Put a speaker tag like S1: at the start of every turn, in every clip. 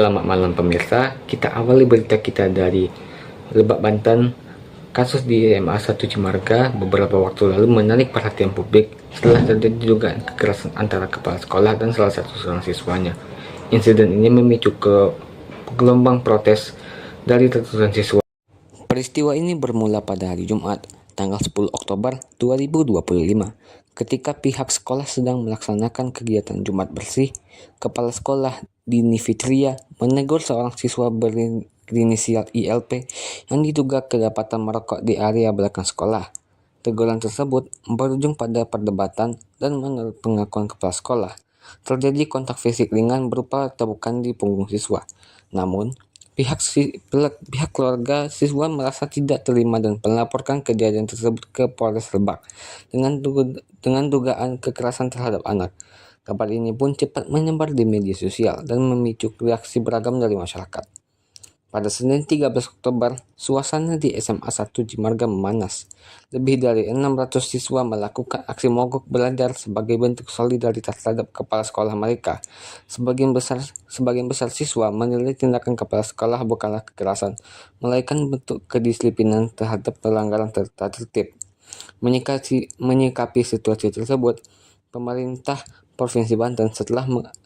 S1: Selamat malam pemirsa, kita awali berita kita dari Lebak, Banten. Kasus di SMA 1 Cimarga beberapa waktu lalu menarik perhatian publik setelah terjadi dugaan kekerasan antara kepala sekolah dan salah satu seorang siswanya. Insiden ini memicu ke gelombang protes dari ratusan siswa. Peristiwa ini bermula pada hari Jumat, tanggal 10 Oktober 2025, ketika pihak sekolah sedang melaksanakan kegiatan Jumat bersih. Kepala sekolah Dini Fitria menegur seorang siswa berinisial ILP yang diduga kedapatan merokok di area belakang sekolah. Teguran tersebut berujung pada perdebatan dan menurut pengakuan kepala sekolah, terjadi kontak fisik ringan berupa tepukan di punggung siswa. Namun, pihak keluarga siswa merasa tidak terima dan melaporkan kejadian tersebut ke Polres Lebak dengan dugaan kekerasan terhadap anak. Kabar ini pun cepat menyebar di media sosial dan memicu reaksi beragam dari masyarakat. Pada Senin 13 Oktober, suasana di SMA 1 Cimarga memanas. Lebih dari 600 siswa melakukan aksi mogok belajar sebagai bentuk solidaritas terhadap kepala sekolah mereka. Sebagian besar siswa menilai tindakan kepala sekolah bukanlah kekerasan, melainkan bentuk kedisiplinan terhadap pelanggaran tata tertib. Menyikapi situasi tersebut, pemerintah Provinsi Banten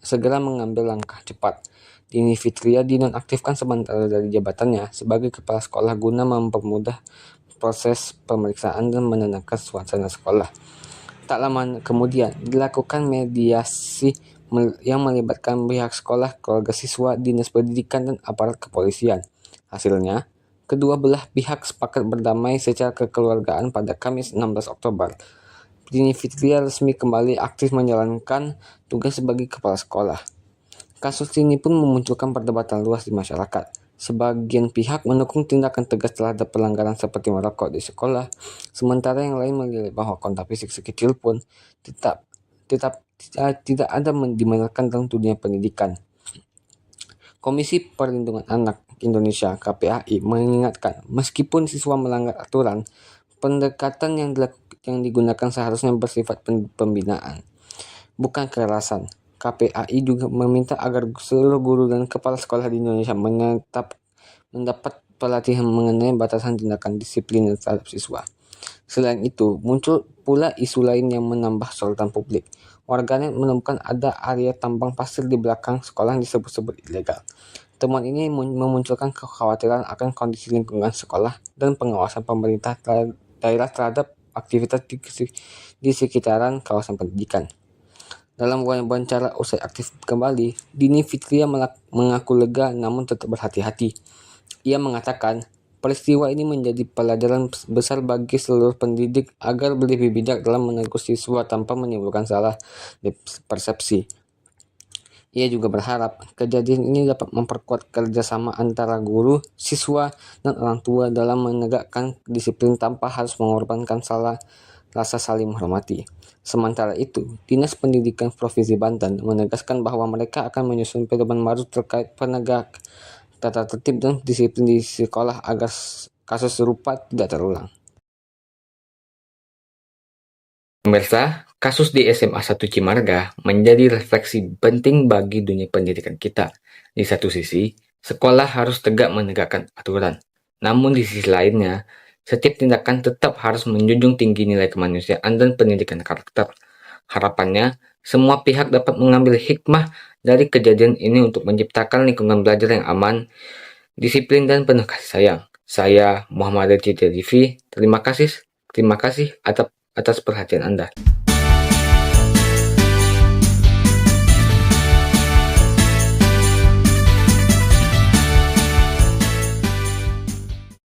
S1: segera mengambil langkah cepat. Dini Fitria dinonaktifkan sementara dari jabatannya sebagai kepala sekolah guna mempermudah proses pemeriksaan dan menenangkan suasana sekolah. Tak lama kemudian dilakukan mediasi yang melibatkan pihak sekolah, keluarga siswa, dinas pendidikan, dan aparat kepolisian. Hasilnya, kedua belah pihak sepakat berdamai secara kekeluargaan pada Kamis 16 Oktober. Dini Fitria resmi kembali aktif menjalankan tugas sebagai kepala sekolah. Kasus ini pun memunculkan perdebatan luas di masyarakat. Sebagian pihak mendukung tindakan tegas terhadap pelanggaran seperti merokok di sekolah, sementara yang lain menilai bahwa kontak fisik sekecil pun tidak ada dibenarkan dalam dunia pendidikan. Komisi Perlindungan Anak Indonesia (KPAI) mengingatkan, meskipun siswa melanggar aturan, pendekatan yang digunakan seharusnya bersifat pembinaan, bukan kekerasan. KPAI juga meminta agar seluruh guru dan kepala sekolah di Indonesia mendapat pelatihan mengenai batasan tindakan disiplin terhadap siswa. Selain itu, muncul pula isu lain yang menambah sorotan publik. Warganet menemukan ada area tambang pasir di belakang sekolah yang disebut-sebut ilegal. Temuan ini memunculkan kekhawatiran akan kondisi lingkungan sekolah dan pengawasan pemerintah daerah terhadap aktivitas di sekitaran kawasan pendidikan. Dalam wawancara usai aktif kembali, Dini Fitria mengaku lega namun tetap berhati-hati. Ia mengatakan, peristiwa ini menjadi pelajaran besar bagi seluruh pendidik agar lebih bijak dalam menegur siswa tanpa menimbulkan salah persepsi. Ia juga berharap kejadian ini dapat memperkuat kerjasama antara guru, siswa, dan orang tua dalam menegakkan disiplin tanpa harus mengorbankan rasa saling menghormati. Sementara itu, Dinas Pendidikan Provinsi Banten menegaskan bahwa mereka akan menyusun pedoman baru terkait penegak tata tertib dan disiplin di sekolah agar kasus serupa tidak terulang. Pemirsa, kasus di SMA 1 Cimarga menjadi refleksi penting bagi dunia pendidikan kita. Di satu sisi, sekolah harus tegak menegakkan aturan. Namun di sisi lainnya, setiap tindakan tetap harus menjunjung tinggi nilai kemanusiaan dan pendidikan karakter. Harapannya, semua pihak dapat mengambil hikmah dari kejadian ini untuk menciptakan lingkungan belajar yang aman, disiplin, dan penuh kasih sayang. Saya Muhammad Rizky TV. Terima kasih atas perhatian Anda.